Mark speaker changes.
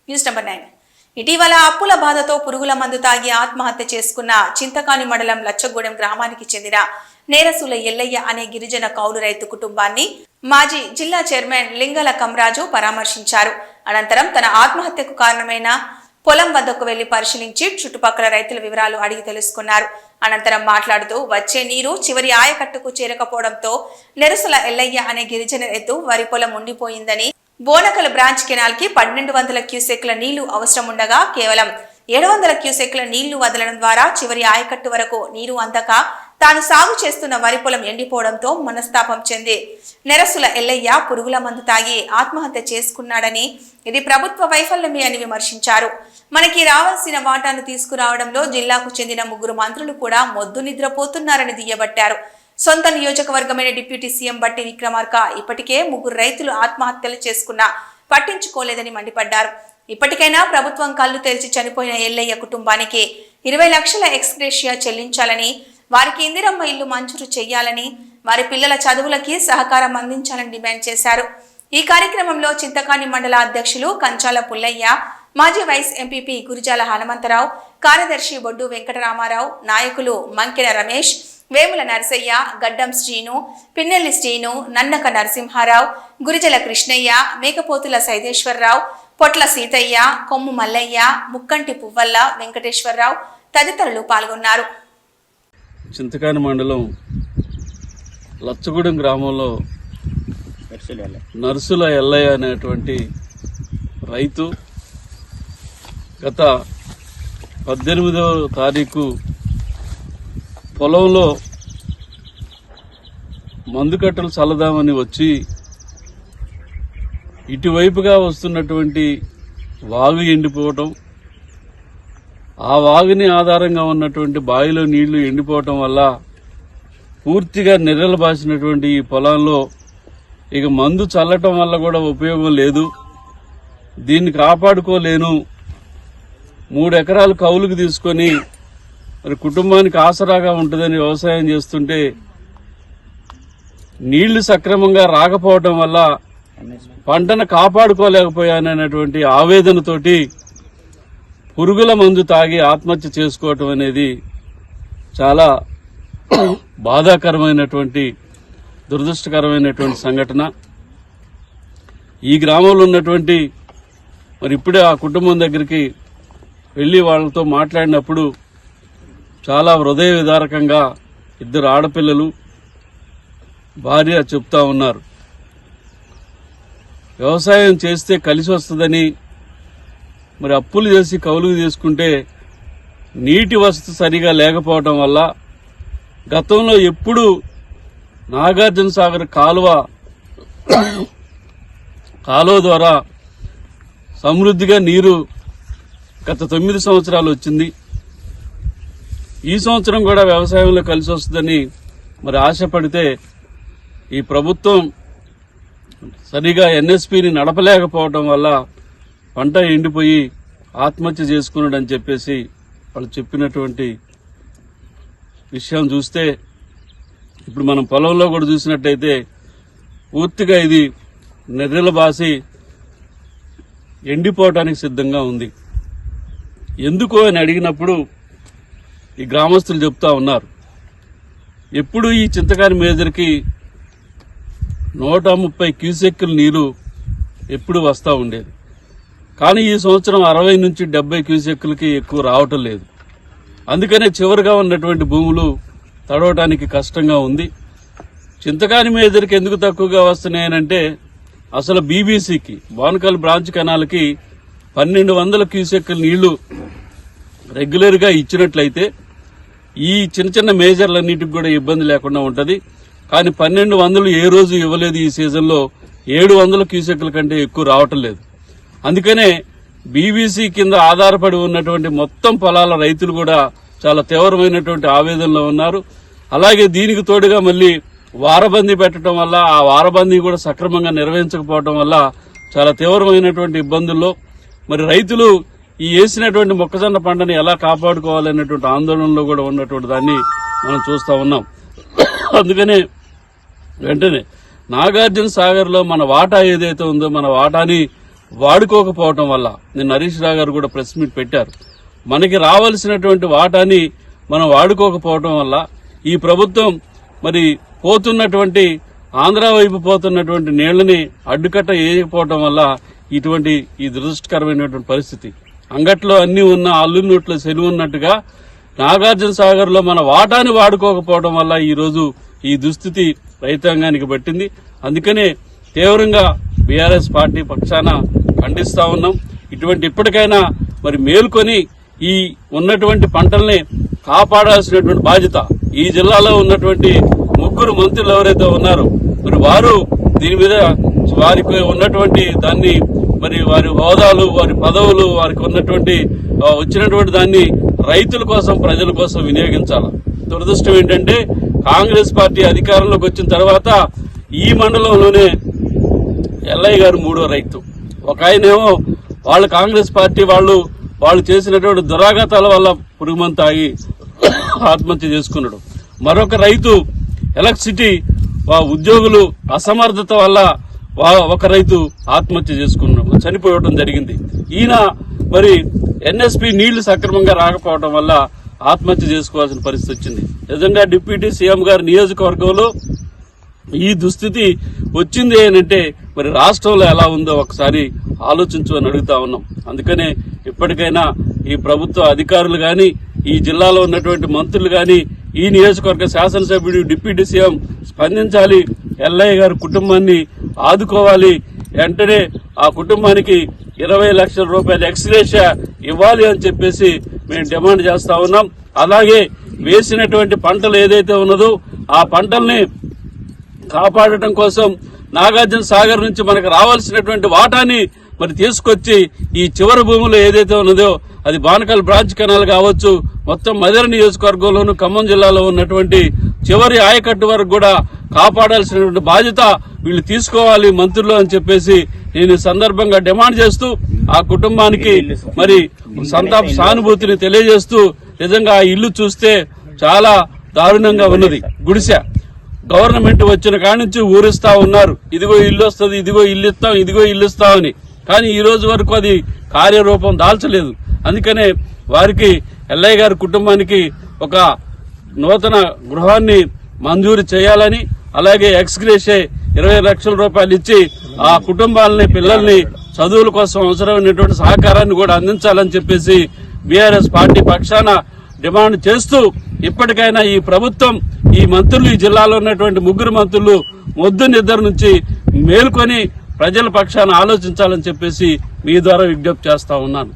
Speaker 1: News number 9. ఇటీవల అప్పుల బాధతో పురుగుల మందు తాగి ఆత్మహత్య చేసుకున్న చింతకాని మండలం లచ్చగూడెం గ్రామానికి చెందిన నేరసుల ఎల్లయ్య అనే గిరిజన కౌలు రైతు కుటుంబాన్ని మాజీ జిల్లా చైర్మన్ లింగల కమరాజు పరామర్శించారు. అనంతరం తన ఆత్మహత్యకు కారణమైన పొలం వద్దకు వెళ్లి పరిశీలించి చుట్టుపక్కల రైతుల వివరాలు అడిగి తెలుసుకున్నారు. అనంతరం మాట్లాడుతూ వచ్చే నీరు చివరి ఆయకట్టుకు చేరకపోవడంతో నెరసుల ఎల్లయ్య అనే గిరిజన రైతు వరి పొలం ఉండిపోయిందని, బోనకల్ బ్రాంచ్ కెనాల్ కి 1200 క్యూసెక్ల నీళ్లు అవసరం ఉండగా కేవలం 700 క్యూసెక్ల నీళ్లు వదలడం ద్వారా చివరి ఆయకట్టు వరకు నీరు అందక తాను సాగు చేస్తున్న వరి పొలం ఎండిపోవడంతో మనస్తాపం చెంది నెరసుల ఎల్లయ్య పురుగుల మందు తాగి ఆత్మహత్య చేసుకున్నాడని, ఇది ప్రభుత్వ వైఫల్యమే అని విమర్శించారు. మనకి రావాల్సిన వాటాను తీసుకురావడంలో జిల్లాకు చెందిన 3 మంత్రులు కూడా మొద్దు నిద్రపోతున్నారని దుయ్యబట్టారు. సొంత నియోజకవర్గమైన డిప్యూటీ సీఎం బట్టి విక్రమార్క ఇప్పటికే 3 రైతులు ఆత్మహత్యలు చేసుకున్నా పట్టించుకోలేదని మండిపడ్డారు. ఇప్పటికైనా ప్రభుత్వం కళ్లు తెరిచి చనిపోయిన ఎల్లయ్య కుటుంబానికి 20 లక్షల ఎక్స్గ్రేషియా చెల్లించాలని, వారికి ఇందిరమ్మ ఇల్లు మంజూరు చేయాలని, వారి పిల్లల చదువులకి సహకారం అందించాలని డిమాండ్ చేశారు. ఈ కార్యక్రమంలో చింతకాని మండల అధ్యక్షులు కంచాల పుల్లయ్య, మాజీ వైస్ ఎంపీపీ గురిజాల హనుమంతరావు, కార్యదర్శి బొడ్డు వెంకటరామారావు, నాయకులు మంకెన రమేష్, వేముల నరసయ్య, గడ్డం శ్రీను, పిన్నెల్లి శ్రీను, నన్నక నరసింహారావు, గురిజల కృష్ణయ్య, మేకపోతుల సైదేశ్వరరావు, పొట్ల సీతయ్య, కొమ్ము మల్లయ్య, ముక్కంటి పువ్వల్ల వెంకటేశ్వరరావు తదితరులు పాల్గొన్నారు.
Speaker 2: చింతకాని మండలం లచ్చగూడెం గ్రామంలో నర్సుల ఎల్లయ్య అనేటువంటి రైతు గత 18వ తారీఖు పొలంలో మందుకట్టలు చల్లదామని వచ్చి ఇటువైపుగా వస్తున్నటువంటి వాగు ఎండిపోవటం, ఆ వాగుని ఆధారంగా ఉన్నటువంటి బావిలో నీళ్లు ఎండిపోవటం వల్ల పూర్తిగా నెర్రలు బాసినటువంటి ఈ పొలంలో ఇక మందు చల్లటం వల్ల కూడా ఉపయోగం లేదు, దీన్ని కాపాడుకోలేను, 3 ఎకరాలు కౌలుకు తీసుకొని మరి కుటుంబానికి ఆసరాగా ఉంటుందని వ్యవసాయం చేస్తుంటే నీళ్లు సక్రమంగా రాకపోవటం వల్ల పంటను కాపాడుకోలేకపోయాననేటువంటి ఆవేదనతోటి పురుగుల మందు తాగి ఆత్మహత్య చేసుకోవటం అనేది చాలా బాధాకరమైనటువంటి దురదృష్టకరమైనటువంటి సంఘటన. ఈ గ్రామంలో ఉన్నటువంటి మరి ఇప్పుడే ఆ కుటుంబం దగ్గరికి వెళ్లి వాళ్ళతో మాట్లాడినప్పుడు చాలా హృదయ విదారకంగా 2 ఆడపిల్లలు, భార్య చెప్తా ఉన్నారు. వ్యవసాయం చేస్తే కలిసి వస్తుందని మరి అప్పులు చేసి కౌలుకు తీసుకుంటే నీటి వసతి సరిగా లేకపోవడం వల్ల గతంలో ఎప్పుడు నాగార్జున సాగర్ కాలువ ద్వారా సమృద్ధిగా నీరు గత 9 సంవత్సరాలు వచ్చింది. ఈ సంవత్సరం కూడా వ్యవసాయంలో కలిసి వస్తుందని మరి ఆశపడితే ఈ ప్రభుత్వం సరిగా ఎన్ఎస్పీని నడపలేకపోవడం వల్ల పంట ఎండిపోయి ఆత్మహత్య చేసుకున్నాడని చెప్పేసి వాళ్ళు చెప్పినటువంటి విషయం చూస్తే ఇప్పుడు మనం పొలంలో కూడా చూసినట్టయితే పూర్తిగా ఇది నెర్రెల బాసి ఎండిపోవటానికి సిద్ధంగా ఉంది. ఎందుకు అని అడిగినప్పుడు ఈ గ్రామస్తులు చెప్తా ఉన్నారు, ఎప్పుడు ఈ చింతకాని మేజర్కి 130 క్యూసెక్కుల నీరు ఎప్పుడు వస్తూ ఉండేది, కానీ ఈ సంవత్సరం 60 నుంచి 70 క్యూసెక్కులకి ఎక్కువ రావటం లేదు. అందుకనే చివరిగా ఉన్నటువంటి భూములు తడవటానికి కష్టంగా ఉంది. చింతకాని మేజర్కి ఎందుకు తక్కువగా వస్తున్నాయనంటే అసలు బీబీసీకి బోనకల్ బ్రాంచ్ కెనాల్కి 1200 క్యూసెక్కుల నీళ్లు రెగ్యులర్గా ఇచ్చినట్లయితే ఈ చిన్న మేజర్లన్నిటికి కూడా ఇబ్బంది లేకుండా ఉంటది. కానీ 1200 ఏ రోజు ఇవ్వలేదు. ఈ సీజన్లో 700 క్యూసెక్కుల కంటే ఎక్కువ రావటం లేదు. అందుకనే బీబీసీ కింద ఆధారపడి ఉన్నటువంటి మొత్తం పొలాల రైతులు కూడా చాలా తీవ్రమైనటువంటి ఆవేదనలో ఉన్నారు. అలాగే దీనికి తోడుగా మళ్లీ వారబందీ పెట్టడం వల్ల ఆ వారబందీ కూడా సక్రమంగా నిర్వహించకపోవడం వల్ల చాలా తీవ్రమైనటువంటి ఇబ్బందుల్లో మరి రైతులు ఈ వేసినటువంటి మొక్కజొన్న పంటని ఎలా కాపాడుకోవాలనేటువంటి ఆందోళనలో కూడా ఉన్నటువంటి దాన్ని మనం చూస్తా ఉన్నాం. అందుకనే వెంటనే నాగార్జున సాగర్ లో మన వాటా ఏదైతే ఉందో మన వాటాని వాడుకోకపోవటం వల్ల నిన్న హరీష్ రావు గారు కూడా ప్రెస్ మీట్ పెట్టారు. మనకి రావాల్సినటువంటి వాటాని మనం వాడుకోకపోవటం వల్ల ఈ ప్రభుత్వం మరి పోతున్నటువంటి ఆంధ్ర వైపు పోతున్నటువంటి నీళ్లని అడ్డుకట్ట వేయకపోవటం వల్ల ఇటువంటి ఈ దురదృష్టకరమైనటువంటి పరిస్థితి. అంగట్లో అన్ని ఉన్న అల్లు నోట్లో సెలవు ఉన్నట్టుగా నాగార్జున సాగర్ లో మన వాటాని వాడుకోకపోవడం వల్ల ఈ రోజు ఈ దుస్థితి రైతాంగానికి పట్టింది. అందుకనే తీవ్రంగా బీఆర్ఎస్ పార్టీ పక్షాన ఖండిస్తా ఉన్నాం. ఇప్పటికైనా మరి మేల్కొని ఈ ఉన్నటువంటి పంటల్ని కాపాడాల్సినటువంటి బాధ్యత ఈ జిల్లాలో ఉన్నటువంటి 3 మంత్రులు ఎవరైతే ఉన్నారో మరి వారు దీని మీద వారికి ఉన్నటువంటి దాన్ని మరి వారి హోదాలు, వారి పదవులు, వారికి ఉన్నటువంటి వచ్చినటువంటి దాన్ని రైతుల కోసం, ప్రజల కోసం వినియోగించాలి. దురదృష్టం ఏంటంటే కాంగ్రెస్ పార్టీ అధికారంలోకి వచ్చిన తర్వాత ఈ మండలంలోనే ఎల్లయ్య గారు 3వ రైతు. ఒక ఆయనేమో వాళ్ళ కాంగ్రెస్ పార్టీ వాళ్ళు చేసినటువంటి దురాఘాతాల వల్ల పురుగుమంత తాగి ఆత్మహత్య చేసుకున్నాడు. మరొక రైతు ఎలక్ట్రిసిటీ ఉద్యోగులు అసమర్థత వల్ల ఒక రైతు ఆత్మహత్య చేసుకున్నాడు, చనిపోవడం జరిగింది. ఈయన మరి ఎన్ఎస్పీ నీళ్లు సక్రమంగా రాకపోవడం వల్ల ఆత్మహత్య చేసుకోవాల్సిన పరిస్థితి వచ్చింది. నిజంగా డిప్యూటీ సీఎం గారి నియోజకవర్గంలో ఈ దుస్థితి వచ్చింది అంటే మరి రాష్ట్రంలో ఎలా ఉందో ఒకసారి ఆలోచించమని అడుగుతా ఉన్నాం. అందుకనే ఇప్పటికైనా ఈ ప్రభుత్వ అధికారులు గాని, ఈ జిల్లాలో ఉన్నటువంటి మంత్రులు గాని, ఈ నియోజకవర్గ శాసనసభ్యుడు డిప్యూటీ సీఎం స్పందించాలి. ఎల్లయ్య గారి కుటుంబాన్ని ఆదుకోవాలి. వెంటనే ఆ కుటుంబానికి 20 లక్షల రూపాయల ఎక్స్గ్రేషియా ఇవ్వాలి అని చెప్పేసి మేము డిమాండ్ చేస్తా ఉన్నాం. అలాగే వేసినటువంటి పంటలు ఏదైతే ఉన్నదో ఆ పంటల్ని కాపాడటం కోసం నాగార్జున సాగర్ నుంచి మనకు రావాల్సినటువంటి వాటాని మరి తీసుకొచ్చి ఈ చివరి భూములు ఏదైతే ఉన్నదో అది బానకల్ బ్రాంచ్ కెనాల్ కావచ్చు, మొత్తం మదిర నియోజకవర్గంలోను ఖమ్మం జిల్లాలో ఉన్నటువంటి చివరి ఆయకట్టు వరకు కూడా కాపాడాల్సినటువంటి బాధ్యత వీళ్ళు తీసుకోవాలి మంత్రులు అని చెప్పేసి నేను ఈ సందర్భంగా డిమాండ్ చేస్తూ ఆ కుటుంబానికి మరి సంతాప సానుభూతిని తెలియజేస్తూ, నిజంగా ఆ ఇల్లు చూస్తే చాలా దారుణంగా ఉన్నది. గుడిసె గవర్నమెంట్ వచ్చిన కాడి నుంచి ఊరిస్తా ఉన్నారు, ఇదిగో ఇల్లు వస్తుంది, ఇదిగో ఇల్లు ఇస్తాం, ఇదిగో ఇల్లు ఇస్తామని. కానీ ఈ రోజు వరకు అది కార్యరూపం దాల్చలేదు. అందుకనే వారికి ఎల్లయ్య గారి కుటుంబానికి ఒక నూతన గృహాన్ని మంజూరు చేయాలని, అలాగే ఎక్స్గ్రేషియా 20 లక్షల రూపాయలు ఇచ్చి ఆ కుటుంబాలని, పిల్లల్ని చదువుల కోసం అవసరమైనటువంటి సహకారాన్ని కూడా అందించాలని చెప్పేసి బీఆర్ఎస్ పార్టీ పక్షాన డిమాండ్ చేస్తూ ఇప్పటికైనా ఈ ప్రభుత్వం, ఈ మంత్రులు, ఈ జిల్లాలో ఉన్నటువంటి 3 మంత్రులు మొద్దు నిద్ర నుంచి మేల్కొని ప్రజల పక్షాన ఆలోచించాలని చెప్పేసి మీ ద్వారా విజ్ఞప్తి చేస్తా ఉన్నాను.